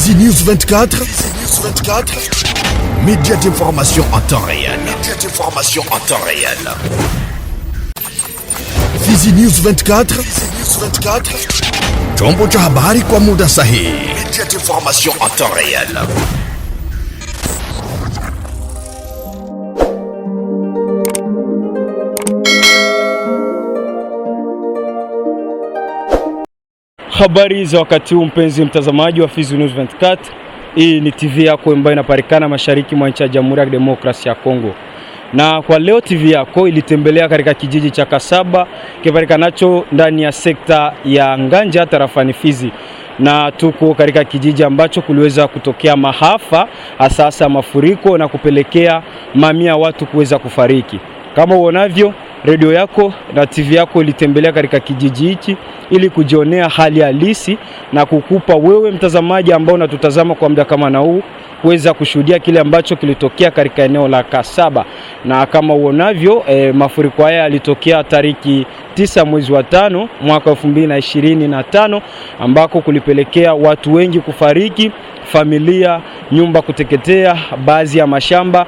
Fizi News 24. Média d'information en temps réel. Fizi News 24. Chombo cha habari kwa muda sahihi. Média d'information en temps réel. Habari za wakati huu mpenzi mtazamaji wa Fizi News 24. Hii ni TV yako ambayo inapatikana mashariki mwa nchi ya Jamhuri ya Demokrasia ya Kongo. Na kwa leo TV yako ilitembelea katika kijiji cha Kasaba kipatikanacho ndani ya sekta ya Nganja tarafani Fizi. Na tuko katika kijiji ambacho kuliweza kutokea maafa hasa mafuriko na kupelekea mamia watu kuweza kufariki. Kama uonavyo, redio yako na TV yako ilitembelea katika kijiji hiki ili kujionea hali halisi na kukupa wewe mtazamaji ambao unatutazama kwa muda kama na huu kuweza kushuhudia kile ambacho kilitokea katika eneo la Kasaba. Na kama uonavyo, mafuriko haya yalitokea tariki 9 mwezi wa 5 mwaka 2025 ambako kulipelekea watu wengi kufariki, familia, nyumba kuteketea, baadhi ya mashamba,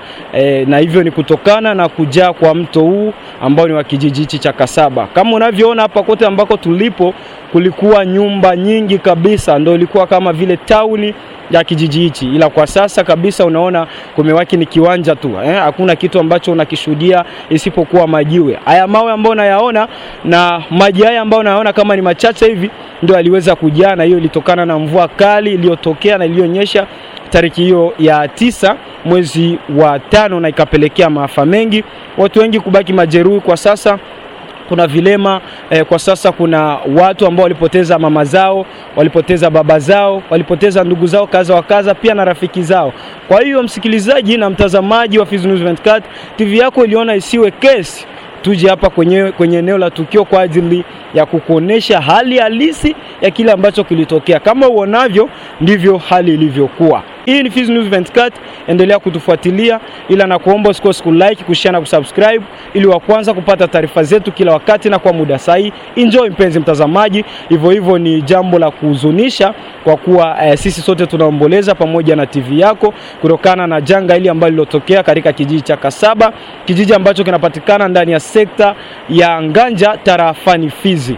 na hivyo ni kutokana na kujaa kwa mto huu ambao ni wa kijiji hichi cha Kasaba. Kama unavyoona hapa kote ambako tulipo kulikuwa nyumba nyingi kabisa, ndio ilikuwa kama vile tauni ya kijiji hichi, ila kwa sasa kabisa unaona kumewaki ni kiwanja tu. Hakuna kitu ambacho unakishuhudia isipokuwa majiwe. Haya mawe ambayo unayaona na maji haya ambayo unayaona kama ni machache hivi ndio aliweza kujaa, na hiyo ilitokana na mvua kali iliyotokea na iliyonyesha tariki hiyo ya 9 mwezi wa 5 na ikapelekea maafa mengi, watu wengi kubaki majeruhi. Kwa sasa kuna vilema, kwa sasa kuna watu ambao walipoteza mama zao, walipoteza baba zao, walipoteza ndugu zao kaza wa kaza, pia na rafiki zao. Kwa hiyo msikilizaji na mtazamaji wa Fizi News 24, TV yako iliona isiwe kesi tuje hapa kwenye eneo la tukio kwa ajili ya kukuonesha hali halisi ya kile ambacho kilitokea. Kama uonavyo ndivyo hali ilivyokuwa. Hii ni Fizi News 24, endelea kutufuatilia, ila na kuomba usikose kulike, kushare na kusubscribe ili wa kwanza kupata taarifa zetu kila wakati na kwa muda sahihi. Enjoy mpenzi mtazamaji. Hivyo ni jambo la kuhuzunisha kwa kuwa sisi sote tunaomboleza pamoja na TV yako kutokana na janga hili ambalo lilotokea katika kijiji cha Kasaba, kijiji ambacho kinapatikana ndani ya sekta ya Nganja tarafani Fizi.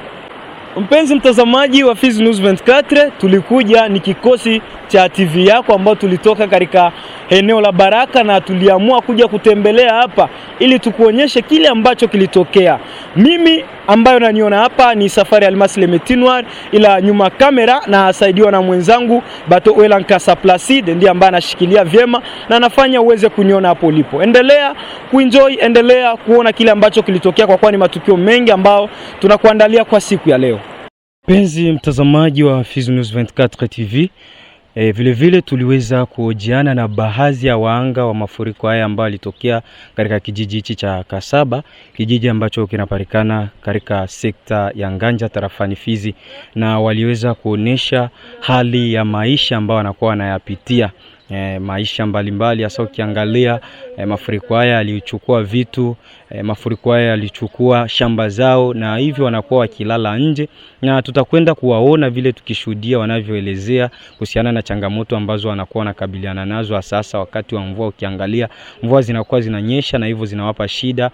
Mpenzi mtazamaji wa Fizi News 24, tulikuja ni kikosi cha TV yako ambao tulitoka katika eneo la Baraka na tuliamua kuja kutembelea hapa ili tukuonyeshe kile ambacho kilitokea. Mimi ambayo naniona hapa ni Safari Almasi Lemetinwar, ila nyuma kamera na asaidiwa na mwenzangu Bato Wela Nkasa Placide, ndiye ambaye anashikilia vyema na anafanya uweze kuniona hapo ulipo. Endelea kuenjoy, endelea kuona kile ambacho kilitokea kwa kuwa ni matukio mengi ambao tunakuandalia kwa siku ya leo. Penzi mtazamaji wa Fizi News 24 TV, vile tuliweza kuhojiana na baadhi ya waanga wa mafuriko haya ambao yalitokea katika kijiji hichi cha Kasaba, kijiji ambacho kinapatikana katika sekta ya Nganja tarafani Fizi, na waliweza kuonesha hali ya maisha ambao wanakuwa wanayapitia. Maisha mbalimbali hasa ukiangalia mafuriko haya yalichukua vitu, mafuriko haya yalichukua shamba zao, na hivyo wanakuwa wakilala nje, na tutakwenda kuwaona vile tukishuhudia wanavyoelezea kuhusiana na changamoto ambazo wanakuwa wanakabiliana nazo sasa wakati wa mvua. Ukiangalia mvua zinakuwa zinanyesha na hivyo zinawapa shida,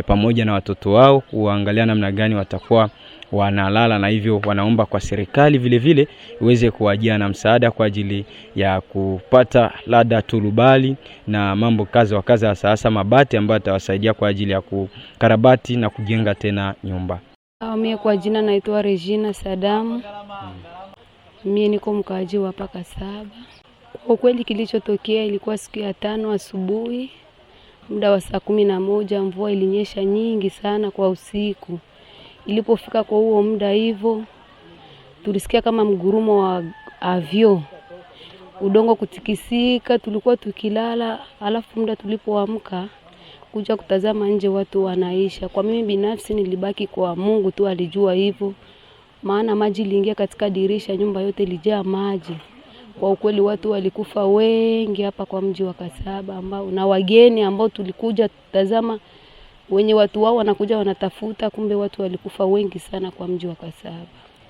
pamoja na watoto wao kuangalia namna gani watakuwa wanalala, na hivyo wanaomba kwa serikali vile iweze kuwajia na msaada kwa ajili ya kupata lada turubali na mambo kazi wa kazi, hasa mabati ambayo atawasaidia kwa ajili ya kukarabati na kujenga tena nyumba. Mimi kwa jina naitwa Regina Sadamu. Mimi niko mkaaji wa Kasaba. Kwa kweli kilichotokea ilikuwa siku ya 5 asubuhi, muda wa saa 11, mvua ilinyesha nyingi sana kwa usiku. Ilipofika kwa huo muda hivyo tulisikia kama mgurumo wa avyo, udongo kutikisika. Tulikuwa tukilala, alafu muda tulipoamka kuja kutazama nje watu wanaisha. Kwa mimi binafsi nilibaki kwa Mungu tu alijua hivyo, maana maji iliingia katika dirisha, nyumba yote ilijaa maji. Kwa ukweli watu walikufa wengi hapa kwa mji wa Kasaba, ambao na wageni ambao tulikuja kutazama wenye watu wao wanakuja wanatafuta, kumbe watu walikufa wengi sana kwa mji wa Kasaba.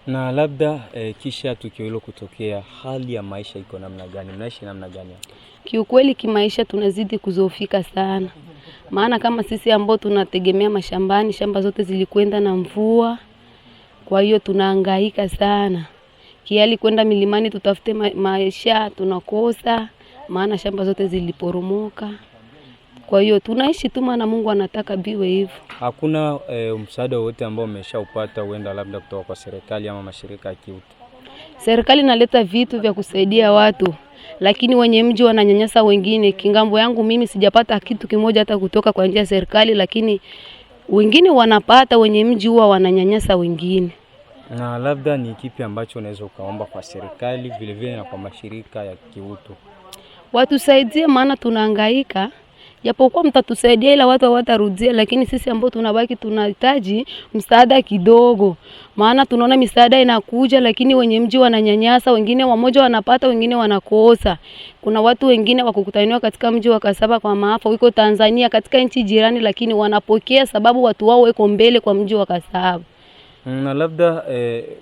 Na labda kisha tukio hilo kutokea, hali ya maisha iko namna gani? Mnaishi namna gani? Kiukweli kimaisha tunazidi kuzofika sana. Maana kama sisi ambao tunategemea mashambani, shamba zote zilikwenda na mvua. Kwa hiyo tunahangaika sana. Kiali kwenda milimani tutafute maisha tunakosa, maana shamba zote ziliporomoka. Kwa hiyo tunaishi tu maana Mungu anataka biwe hivyo. Hakuna msaada wote ambao umeshaupata uenda labda kutoka kwa serikali ama mashirika ya kiutu? Serikali inaleta vitu vya kusaidia watu, lakini wenye mji wananyanyasa wengine. Kingambo yangu mimi sijapata kitu kimoja hata kutoka kwa njia ya serikali, lakini wengine wanapata, wenye mji huwa wananyanyasa wengine. Na labda ni kipi ambacho unaweza ukaomba kwa serikali vile vile na kwa mashirika ya kiutu? Watusaidie maana tunahangaika. Japokuwa mtatusaidia ila watu hawatarudia, lakini sisi ambao tunabaki tunahitaji msaada kidogo. Maana tunaona misaada inakuja lakini wenye mji wananyanyasa, wengine wamoja wanapata, wengine wanakosa. Kuna watu wengine wakukutaniwa katika mji wa Kasaba kwa maafa wiko Tanzania katika nchi jirani, lakini wanapokea sababu watu wao wako mbele kwa mji wa Kasaba. Na labda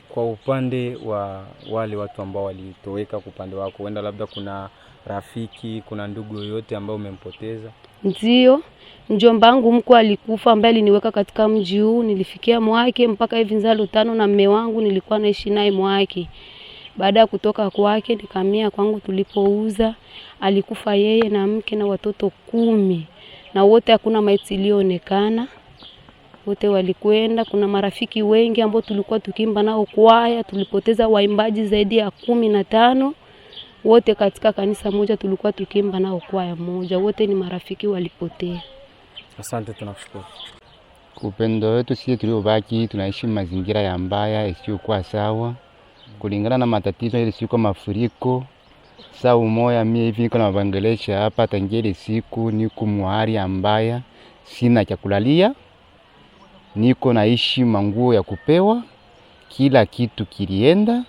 kwa upande wa wale watu ambao walitoweka kwa upande wako, wenda labda kuna rafiki, kuna ndugu yoyote ambao umempoteza? Ndio, mjomba wangu mkuu alikufa ambaye aliniweka katika mji huu, nilifikia mwake mpaka hivi nzalo 5 na mume wangu nilikuwa naishi naye mwake. Baada ya kutoka kwake nikamia kwangu tulipouza, alikufa yeye na mke na watoto 10. Na wote hakuna maiti ilionekana. Wote walikwenda. Kuna marafiki wengi ambao tulikuwa tukimba nao kwaya, tulipoteza waimbaji zaidi ya 15. Wote katika kanisa moja tulikuwa tukimba nao kwaya moja. Wote ni marafiki walipotea. Asante, tunakushukuru. Upendo wetu sisi tuliobaki tunaishi mazingira ya mbaya isiyokuwa sawa. Kulingana na matatizo ile siku mafuriko. Saa umoja mimi hivi niko na Bangelesha hapa tangeli siku niko muhari mbaya. Sina cha kulalia. Niko naishi manguo ya kupewa. Kila kitu kilienda.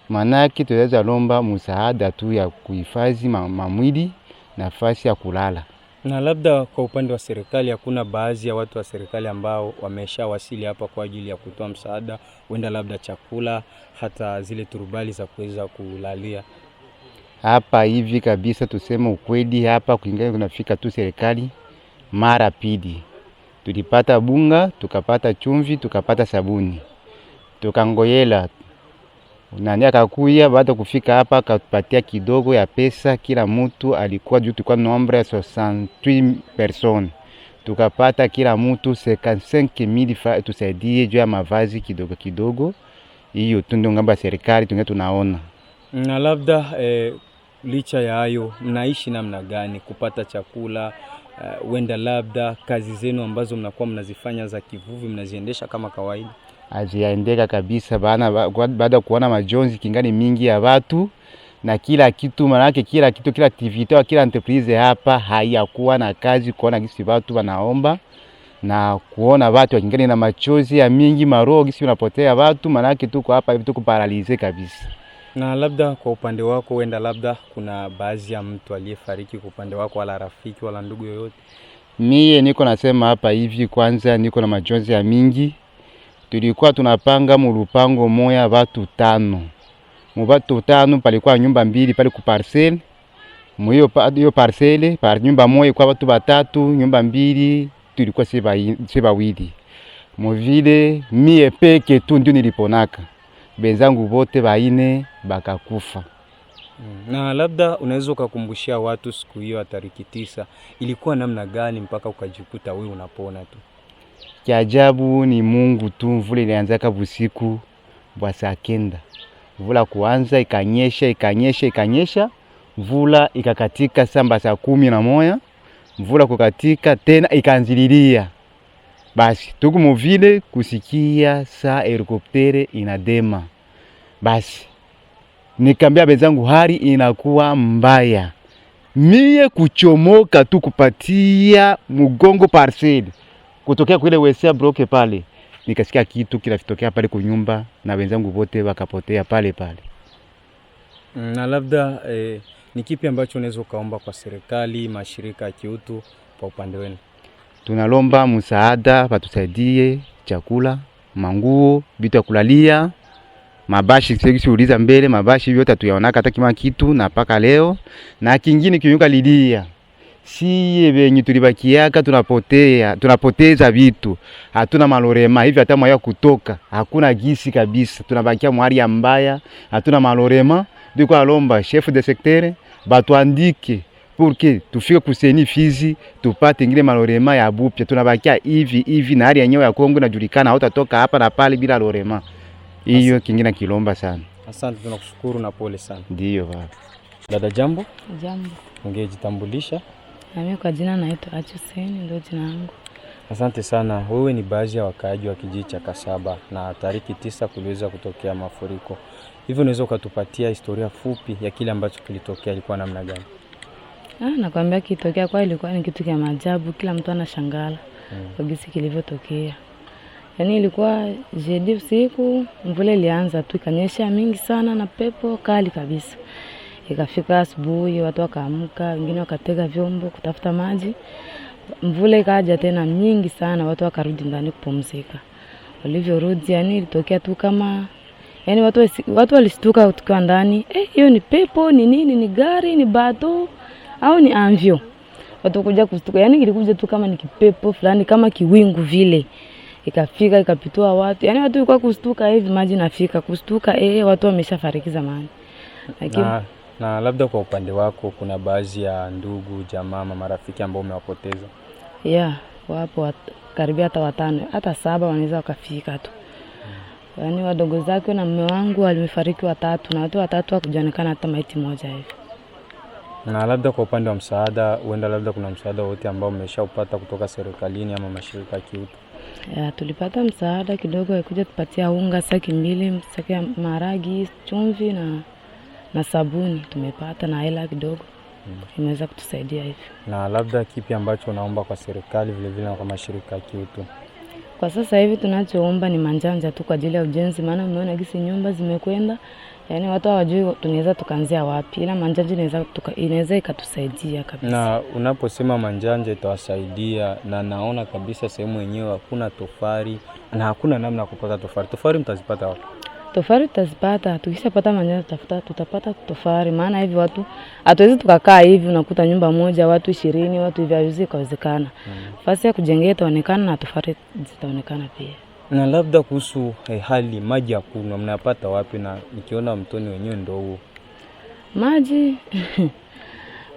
Manake tuweza lomba msaada tu ya kuhifadhi mamwili, nafasi ya kulala. Na labda kwa upande wa serikali, hakuna baadhi ya watu wa serikali ambao wameshawasili hapa kwa ajili ya kutoa msaada, wenda labda chakula, hata zile turubali za kuweza kulalia? Hapa hivi kabisa tuseme ukweli, hapa kuingia kunafika tu serikali mara pili. Tulipata bunga, tukapata chumvi, tukapata sabuni. Tukangoyela. Nani akakuya baada kufika hapa akatupatia kidogo ya pesa, kila mtu alikuwa juu tulikuwa nombre 68 personnes. Tukapata kila mtu 55,000 francs tusaidie juu ya mavazi kidogo kidogo. Hiyo tu ndio ngamba serikali tunaona. Na labda licha ya hayo mnaishi namna gani kupata chakula? Wenda labda kazi zenu ambazo mnakuwa mnazifanya za kivuvi mnaziendesha kama kawaida? Aziendeka kabisa baada kuona majonzi kingani mingi ya watu na kila kitu, manake kila kitu, kila activity au kila entreprise hapa hayakuwa na kazi. Kuona gisi watu wanaomba na kuona watu wakingani na machozi ya mingi, maroho gisi unapotea watu, manake tuko hapa hivi tuko paralize kabisa. Na labda kwa upande wako, wenda labda kuna baadhi ya mtu aliyefariki kwa upande wako, wala rafiki wala ndugu yoyote? Mie niko nasema hapa hivi, kwanza niko na majonzi ya mingi. Tulikuwa tunapanga mulupango moya watu 5. Watu 5 palikuwa nyumba 2 pale ku parcelle. Hiyo parcelle par nyumba moja kwa watu 3, nyumba 2 tulikuwa seba wili. Vile mie peke tu ndio niliponaka. Benzangu wote 4 bakakufa. Na labda unaweza kukumbushia watu siku hiyo tariki 9 ilikuwa namna gani mpaka ukajikuta wewe unapona tu? Kiajabu ni Mungu tu. Mvula ilianza usiku wa saa 9. Mvula kuanza ikanyesha. Mvula ikakatika samba saa 11. Mvula kukatika tena ikaanzililia. Basi tuku mvile kusikia saa helikoptere inadema. Basi nikambia bezangu hali inakuwa mbaya. Mie kuchomoka tu kupatia mugongo parcelle. Kutokea kule wesea broke pale, nikasikia kitu kinatokea pale kwa nyumba na wenzangu wote wakapotea pale. Na labda ni kipi ambacho unaweza kaomba kwa serikali, mashirika ya kiutu kwa upande wenu? Tunalomba msaada, watusaidie chakula, manguo, vitu ya kulalia Mabashi sisi uliza mbele mabashi yote tuyaonaka hata kima kitu na paka leo. Na kingine kinyuka lidia. Si benye tulibakiaka tunapoteza vitu. Hatuna malorema hivi hata mwaya kutoka. Hakuna gisi kabisa. Tunabakia mwari ya mbaya. Hatuna malorema. Biko alomba chef de secteur batuandike pour que tufike kuseni Fizi tupate ingine malorema ya bupya. Tunabakia hivi na hali yenyewe ya Kongo inajulikana, hautatoka hapa na pale bila lorema. Hiyo kingine kilomba sana. Asante, tunakushukuru na pole sana. Ndio baba. Dada jambo? Jambo. Ungejitambulisha? Mimi kwa jina naitwa Achuseni, ndio jina langu. Asante sana. Wewe ni baadhi ya wakaaji wa kijiji cha Kasaba na tariki 9 kuliweza kutokea mafuriko. Hivyo unaweza ukatupatia historia fupi ya kile ambacho kilitokea, ilikuwa namna gani? Nakwambia kitokea kwa ilikuwa ni kitu cha maajabu, kila mtu anashangala kwa jinsi kilivyotokea. Yaani ilikuwa jeudi usiku, mvua ilianza tu ikanyesha mingi sana na pepo kali kabisa. Ikafika asubuhi watu wakaamka, wengine wakatega vyombo kutafuta maji. Mvua ikaja tena nyingi sana, watu wakarudi ndani kupumzika. Walivyorudi yani ilitokea tu kama yani watu walistuka tukiwa ndani, hiyo ni pepo, ni nini, ni gari, ni bato au ni anvyo. Watu kuja kustuka, yani ilikuja tu kama ni kipepo fulani, kama kiwingu vile. Ikafika ikapitua watu. Yani watu walikuwa kustuka hivi, maji nafika kustuka, watu wameshafariki zamani. Lakini na labda kwa upande wako kuna baadhi ya ndugu, jamaa, marafiki ambao umewapoteza? Wapo karibia hata 5, hata 7 wanaweza wakafika tu. Yaani wadogo zake na mume wangu walifariki 3 na watu 3 hakujaonekana hata maiti moja hivi. Na labda kwa upande wa msaada, huenda labda kuna msaada wote ambao mmeshaupata kutoka serikalini ama mashirika ya kiutu? Tulipata msaada kidogo, alikuja tupatia unga saki 2, saki ya maharagi, chumvi na sabuni tumepata, na hela kidogo imeweza kutusaidia hivi. Na labda kipi ambacho unaomba kwa serikali vile vile na kwa mashirika ya kiutu? Kwa sasa hivi tunachoomba ni manjanja tu kwa ajili ya ujenzi, maana umeona gisi nyumba zimekwenda. Yaani watu hawajui tunaweza tukaanzia wapi, ila manjanja inaweza ikatusaidia kabisa. Na unaposema manjanja itawasaidia, na naona kabisa sehemu yenyewe hakuna tofari na hakuna namna ya kupata tofari. Tofari mtazipata wapi? Tofari tutazipata, tukishapata manjanja tutapata tofari, maana hivi watu hatuwezi tukakaa hivi unakuta nyumba moja watu 20, watu hivi haiwezi kawezekana. Fasi ya kujengea itaonekana na tofari zitaonekana pia. Na labda kuhusu hali maji ya kunywa mnapata wapi? Na nikiona mtoni wenyewe ndio huo. Maji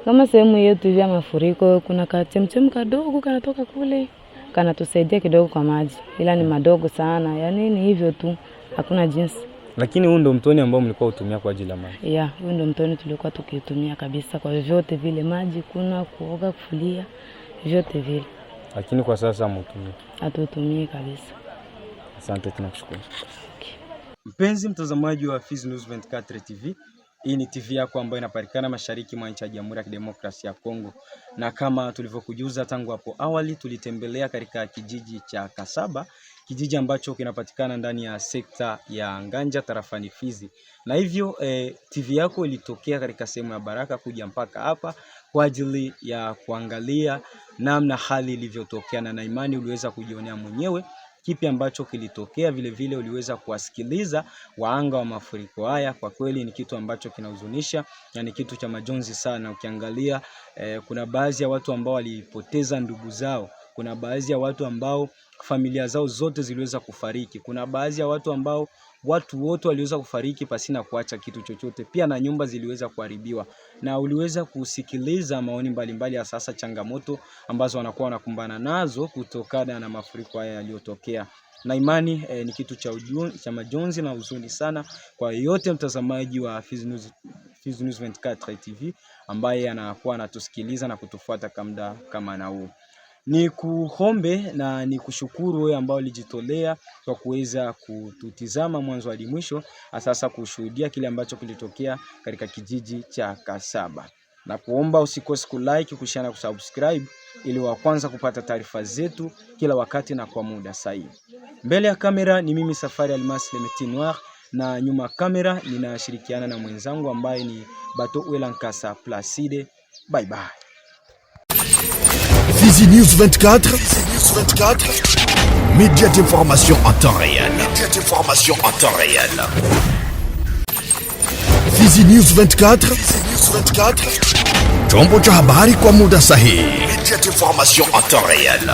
kama sehemu yetu ya mafuriko kuna kachemchem kadogo kanatoka kule, kanatusaidia kidogo kwa maji, ila ni madogo sana. Yaani ni hivyo tu, hakuna jinsi. Lakini huu ndio mtoni ambao mlikuwa utumia kwa ajili ya maji? Huu ndio mtoni tulikuwa tukitumia kabisa kwa vyote vile, maji, kuna kuoga, kufulia, vyote vile. Lakini kwa sasa mtumii? Hatutumii kabisa. Asante, tunakushukuru. Mpenzi mtazamaji wa Fizi News 24 TV, hii ni TV yako ambayo inapatikana mashariki mwa nchi ya Jamhuri ya Kidemokrasia ya Kongo. Na kama tulivyokujuza tangu hapo awali, tulitembelea katika kijiji cha Kasaba, kijiji ambacho kinapatikana ndani ya sekta ya Nganja tarafani Fizi. Na hivyo TV yako ilitokea katika sehemu ya Baraka kuja mpaka hapa kwa ajili ya kuangalia namna hali ilivyotokea, na imani uliweza kujionea mwenyewe kipi ambacho kilitokea. Vile vile uliweza kuwasikiliza waanga wa mafuriko haya. Kwa kweli ni kitu ambacho kinahuzunisha na ni kitu cha majonzi sana. Ukiangalia kuna baadhi ya watu ambao walipoteza ndugu zao, kuna baadhi ya watu ambao familia zao zote ziliweza kufariki, kuna baadhi ya watu ambao watu wote waliweza kufariki pasina kuacha kitu chochote, pia na nyumba ziliweza kuharibiwa. Na uliweza kusikiliza maoni mbalimbali ya sasa changamoto ambazo wanakuwa wanakumbana nazo kutokana na mafuriko haya yaliyotokea. Na imani ni kitu cha majonzi na huzuni sana kwa yote mtazamaji wa Fizi News 24 TV ambaye anakuwa anatusikiliza na kutufuata kama na huu. Ni kuombe na ni kushukuru wewe ambao ulijitolea kwa kuweza kututizama mwanzo hadi mwisho, sasa kushuhudia kile ambacho kilitokea katika kijiji cha Kasaba. Na kuomba usikose kulike, kushare na kusubscribe ili wa kwanza kupata taarifa zetu kila wakati na kwa muda sahihi. Mbele ya kamera ni mimi Safari Almas Le Métier Noir, na nyuma kamera ninashirikiana na mwenzangu ambaye ni Bato Welankasa Placide. Bye bye. Fizi News 24. Média d'information en temps réel. Fizi News 24. Chombo cha habari kwa muda sahihi. Média d'information en temps réel.